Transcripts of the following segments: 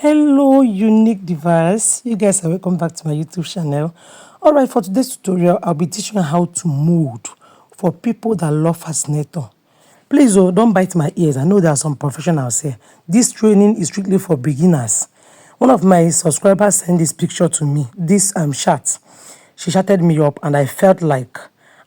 Hello, unique device. You guys are welcome back to my YouTube channel. All right, for today's tutorial, I'll be teaching you how to mold for people that love Fascinator. Please, don't bite my ears. I know there are some professionals here. This training is strictly for beginners. One of my subscribers sent this picture to me, this chat. She chatted me up and I felt like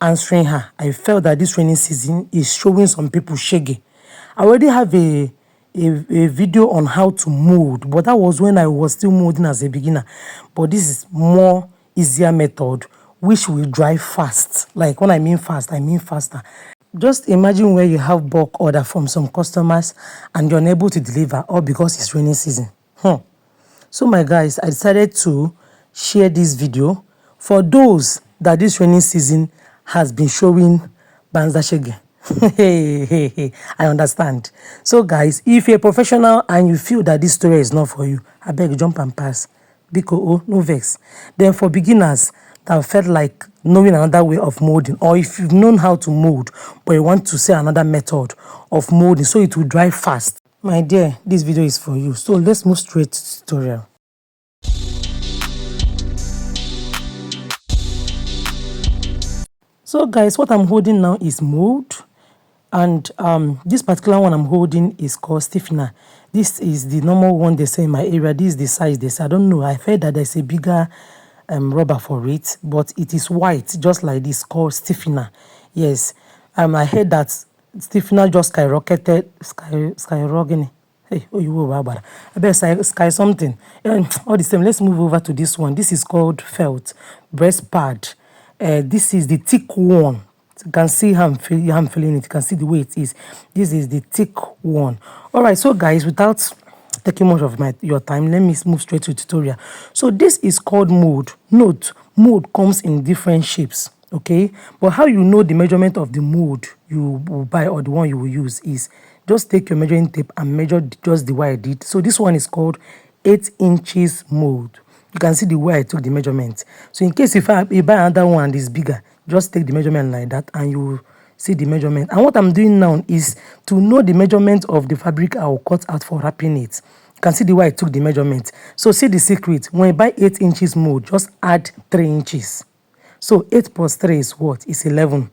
answering her. I felt that this training season is showing some people shaggy. I already have a video on how to mold, but that was when I was still molding as a beginner. But this is more easier method which will dry fast. Like when I mean fast, I mean faster. Just imagine where you have bulk order from some customers and you're unable to deliver, all because it's raining season. So my guys, I decided to share this video for those that this raining season has been showing banza shege. Hey, I understand. So guys, if you're a professional and you feel that this story is not for you, I beg, jump and pass. Because no vex. Then for beginners that felt like knowing another way of molding, or if you've known how to mold but you want to see another method of molding so it will dry fast, my dear, this video is for you. So let's move straight to the tutorial. So guys, what I'm holding now is mold, and this particular one I'm holding is called stiffener. This is the normal one they say in my area. This is the size they say. I don't know, I've heard that there's a bigger rubber for it, but it is white just like this, called stiffener. Yes, I heard that stiffener just skyrocketed. Skyrocketing. Hey, oh, you were bad. I bet sky something. All the same, let's move over to this one. This is called felt breast pad. This is the thick one. You can see how I'm feeling it. You can see the way it is. This is the thick one. All right, so guys, without taking much of your time, let me move straight to the tutorial. So this is called mold. Note, mold comes in different shapes. Okay, but how you know the measurement of the mold you will buy or the one you will use is just take your measuring tape and measure just the way I did. So this one is called 8 inches mold. You can see the way I took the measurement. So in case if you buy another one and it's bigger, just take the measurement like that and you will see the measurement. And what I'm doing now is to know the measurement of the fabric I will cut out for wrapping it. You can see the way I took the measurement. So see the secret. When you buy 8 inches mold, just add 3 inches. So 8 plus 3 is what? It's 11.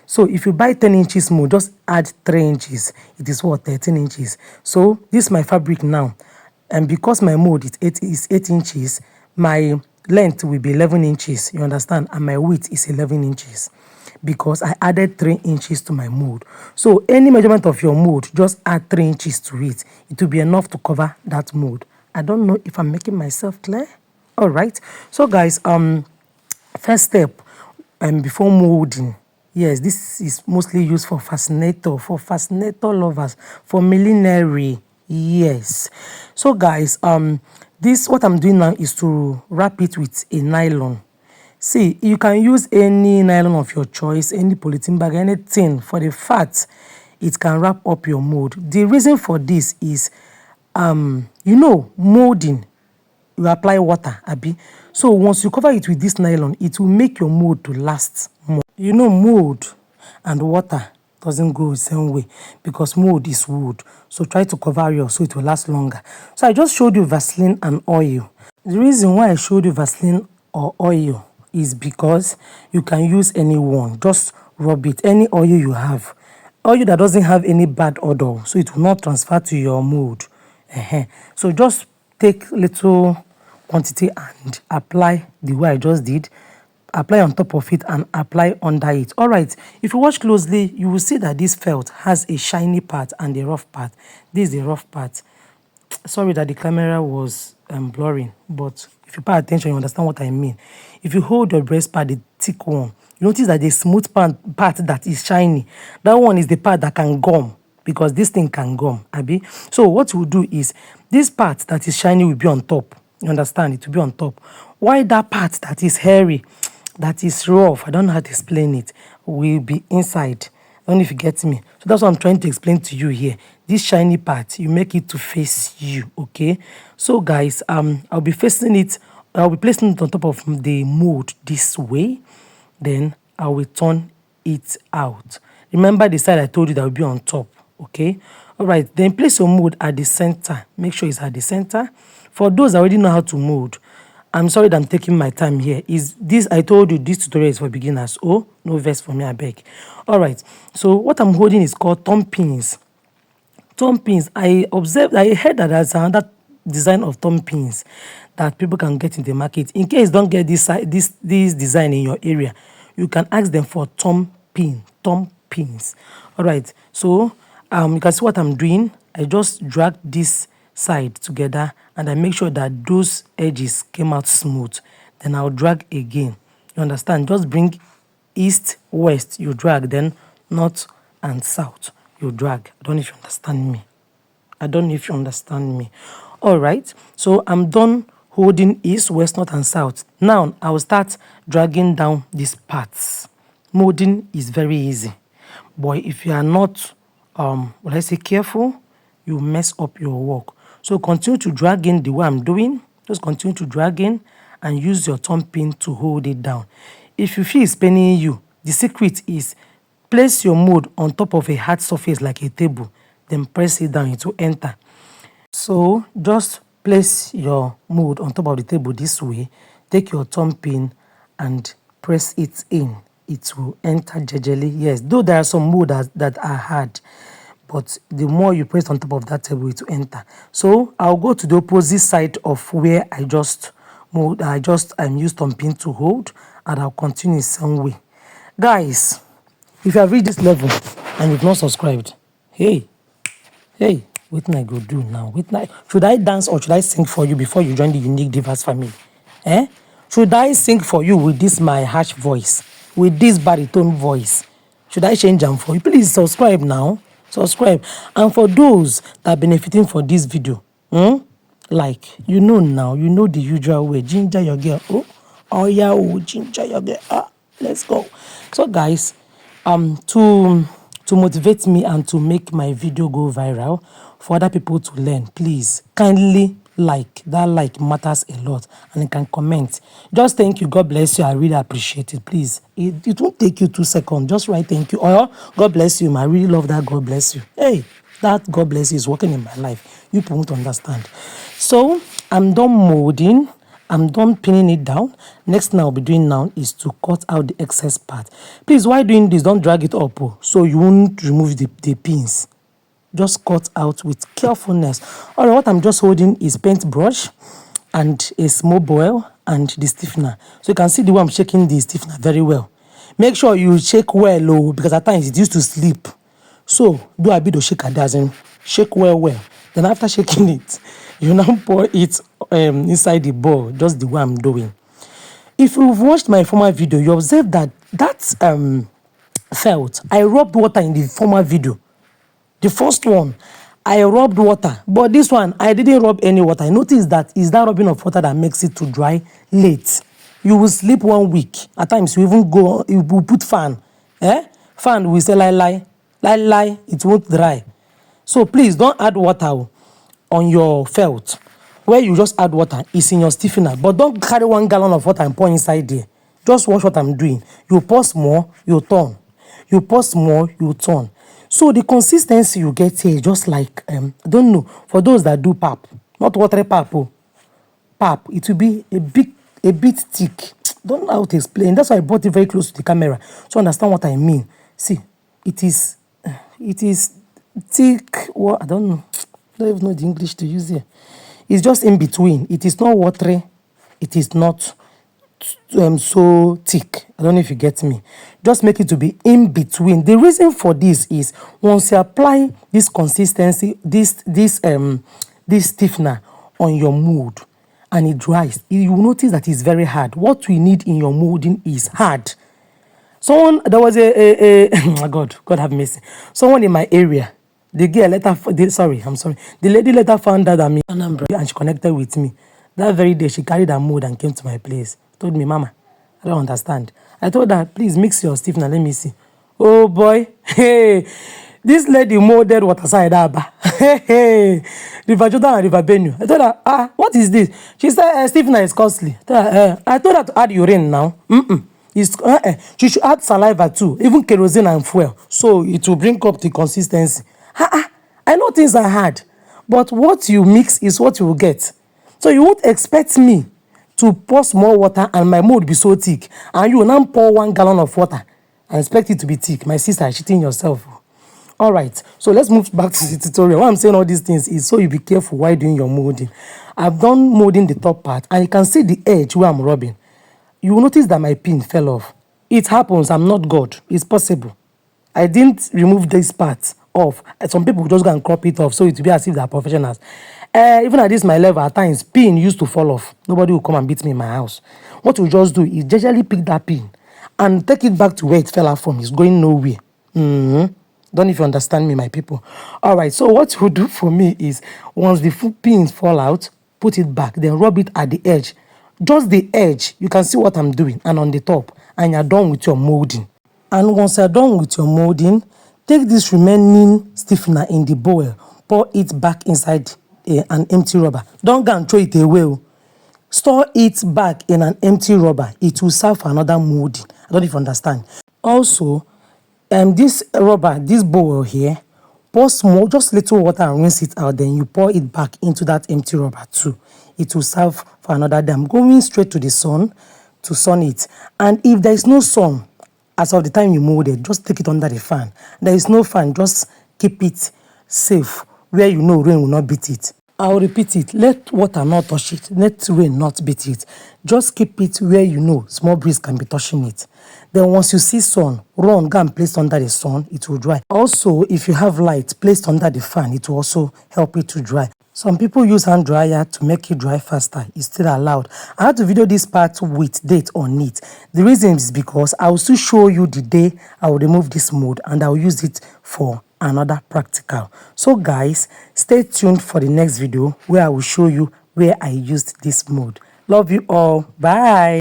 So if you buy 10 inches mold, just add 3 inches. It is what? 13 inches. So this is my fabric now. And because my mold is 8 inches, my length will be 11 inches. You understand? And my width is 11 inches. Because I added 3 inches to my mold. So any measurement of your mold, just add 3 inches to it. It will be enough to cover that mold. I don't know if I'm making myself clear. All right. So guys, first step, before molding, yes, this is mostly used for fascinator lovers, for millinery. Yes. So guys, this what I'm doing now is to wrap it with a nylon. See, you can use any nylon of your choice, any polythene bag, anything. For the fact it can wrap up your mold. The reason for this is, molding, you apply water, abi. So once you cover it with this nylon, it will make your mold to last more. Mold and water doesn't go the same way because mold is wood. So try to cover yours so it will last longer. So I just showed you Vaseline and oil. The reason why I showed you Vaseline or oil is because you can use any one. Just rub it, any oil you have. Oil that doesn't have any bad odor, so it will not transfer to your mold. So just take little quantity and apply the way I just did. Apply on top of it and apply under it. All right, if you watch closely, you will see that this felt has a shiny part and a rough part. This is the rough part. Sorry that the camera was blurring, but if you pay attention, you understand what I mean. If you hold your breast pad, the thick one, you notice that the smooth part that is shiny, that one is the part that can gum, because this thing can gum, abi. So what we'll do is, this part that is shiny will be on top. You understand? It will be on top. Why that part that is hairy, that is rough, I don't know how to explain it, will be inside. I don't know if you get me. So that's what I'm trying to explain to you here. This shiny part, you make it to face you, okay? So guys, I'll be placing it on top of the mold this way. Then I will turn it out. Remember the side I told you that will be on top, okay? All right, then place your mold at the center. Make sure it's at the center. For those that already know how to mold, I'm sorry that I'm taking my time here. Is this, I told you this tutorial is for beginners. Oh, no verse for me, I beg. All right, so what I'm holding is called thumb pins. Thumb pins, I heard that there's another design of thumb pins that people can get in the market. In case you don't get this design in your area, you can ask them for thumb pins. All right, so you can see what I'm doing. I just drag this side together and I make sure that those edges came out smooth. Then I'll drag again. You understand? Just bring east, west, you drag, then north and south, you drag. I don't know if you understand me. I don't know if you understand me. All right, so I'm done holding east, west, north, and south. Now I will start dragging down these parts. Molding is very easy, but if you are not, what I say, careful, you mess up your work. So continue to drag in the way I'm doing. Just continue to drag in and use your thumb pin to hold it down. If you feel it's paining you, the secret is place your mold on top of a hard surface like a table, then press it down, it will enter. So just place your mold on top of the table this way, take your thumb pin and press it in. It will enter jejely. Yes, though there are some mold that are hard, but the more you press on top of that table, it will enter. So I'll go to the opposite side of where I just mold. I used thumb pin to hold, and I'll continue the same way. Guys, if you have reached this level and you've not subscribed, hey, what can I go do now? Should I dance or should I sing for you before you join the Unique Divas family? Should I sing for you with this my harsh voice, with this baritone voice? Should I change them for you? Please subscribe now. Subscribe. And for those that are benefiting for this video, like, now, the usual way. Ginger your girl. Oh yeah, ginger your girl. Let's go. So guys, to motivate me and to make my video go viral for other people to learn, please kindly like matters a lot, and you can comment. Just thank you, God bless you, I really appreciate it. Please, it won't take you 2 seconds. Just write thank you or God bless you. I really love that. God bless you. Hey, that God bless you is working in my life. You people won't understand. So I'm done molding. I'm done pinning it down. Next thing I'll be doing now is to cut out the excess part. Please, while doing this, don't drag it up so you won't remove the pins. Just cut out with carefulness. All right, what I'm just holding is paintbrush and a small boil and the stiffener. So you can see the way I'm shaking the stiffener very well. Make sure you shake well, because at times it used to slip. So do a bit of shake and shake well. Then after shaking it, you now pour it inside the bowl, just the way I'm doing. If you've watched my former video, you observe that felt. I rubbed water in the former video. The first one, I rubbed water, but this one, I didn't rub any water. I noticed that is that rubbing of water that makes it to dry late. You will sleep 1 week. At times, you even go, you will put fan. Fan, we say lie, it won't dry. So please, don't add water on your felt. Where you just add water is in your stiffener, but don't carry 1 gallon of water and pour inside there. Just watch what I'm doing. You pour more, you turn. You pour more, you turn. So the consistency you get here is just like, I don't know, for those that do pap, not watery pap, pap, it will be a bit thick. Don't know how to explain. That's why I brought it very close to the camera to understand what I mean. See, it is thick. Well, I don't know. I don't even know the English to use here. It's just in between. It is not watery. It is not so thick. I don't know if you get me. Just make it to be in between. The reason for this is once you apply this consistency, this stiffener on your mold and it dries, you will notice that it's very hard. What we need in your molding is hard. There was oh God have mercy. Someone in my area, the lady later found out that me and she connected with me. That very day, she carried her mold and came to my place. Told me, Mama, I don't understand. I told her, please mix your stiffener, let me see. Oh boy, hey, this lady molded water side Abba. Hey, River Jordan and River Benue. I told her, what is this? She said, stiffener is costly. I told her to add urine now. She should add saliva too, even kerosene and fuel, so it will bring up the consistency. I I know things are hard, but what you mix is what you will get. So you won't expect me to pour small water and my mold be so thick, and you will now pour 1 gallon of water and expect it to be thick. My sister, you're cheating yourself. All right, so let's move back to the tutorial. Why I'm saying all these things is so you be careful while doing your molding. I've done molding the top part, and you can see the edge where I'm rubbing. You will notice that my pin fell off. It happens. I'm not God. It's possible. I didn't remove this part off. Some people just go and crop it off, so it will be as if they are professionals. Even at this my level, at times pin used to fall off. Nobody will come and beat me in my house. What you just do is gingerly pick that pin and take it back to where it fell out from. It's going nowhere. Don't if you understand me, my people. All right, so what you do for me is once the pins fall out, put it back, then rub it at the edge. Just the edge. You can see what I'm doing, and on the top, and you're done with your molding. And once you're done with your molding, take this remaining stiffener in the bowl, pour it back inside an empty rubber. Don't go and throw it away. Store it back in an empty rubber. It will serve for another molding. I don't even understand. Also, this rubber, this bowl here, pour small, just little water and rinse it out. Then you pour it back into that empty rubber too. It will serve for another day. I'm going straight to the sun to sun it. And if there is no sun, as of the time you mold it, just take it under the fan. There is no fan, just keep it safe where you know rain will not beat it. I'll repeat it. Let water not touch it. Let rain not beat it. Just keep it where you know small breeze can be touching it. Then once you see sun, run, go and place under the sun. It will dry. Also, if you have light placed under the fan, it will also help it to dry. Some people use hand dryer to make it dry faster. It's still allowed. I had to video this part with date on it. The reason is because I will still show you the day I will remove this mold, and I will use it for another practical. So guys, stay tuned for the next video where I will show you where I used this mold. Love you all. Bye.